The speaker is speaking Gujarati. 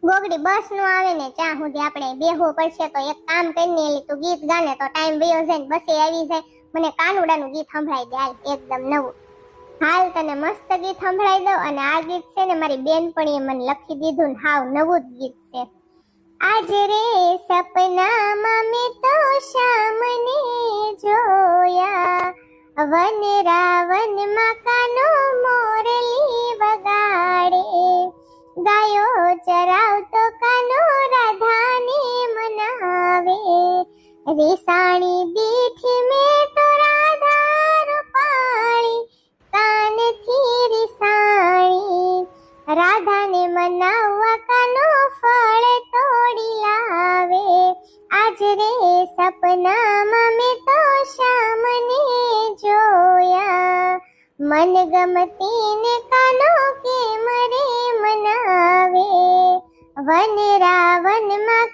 ગોગડી બસ નું આવે ને ત્યાં સુધી આપણે બેહવું પડશે. તો એક કામ કરીને એલી તું ગીત ગાને તો ટાઈમ વયો જાય ને બસે આવી જાય. મને કાનુડાનું ગીત સંભળાઈ દે હાલ, એકદમ નવું. હાલ તને મસ્ત ગીત સંભળાઈ દઉં. અને આ ગીત છે ને મારી બેનપણીએ મને લખી દીધું ને હાવ નવું જ ગીત છે. આજ રે સપનામાં મેં તો શામને જોયા, વન રાવનમાં કાનો મોરલી વગાડે, ગાયો ચરાવતો કાનો રાધાને મનાવે, રેસાણી દીઠી મેં તો રાધા રૂપાળી, કાનથી રેસાણી, રાધાને મનાવવા કાનો ફળ તોડી લાવે, આજ રે સપનામાં મેં તો શામને જોયા, મન ગમતી ને કાનો કેમ રે મનાવે, વન રાવનમાં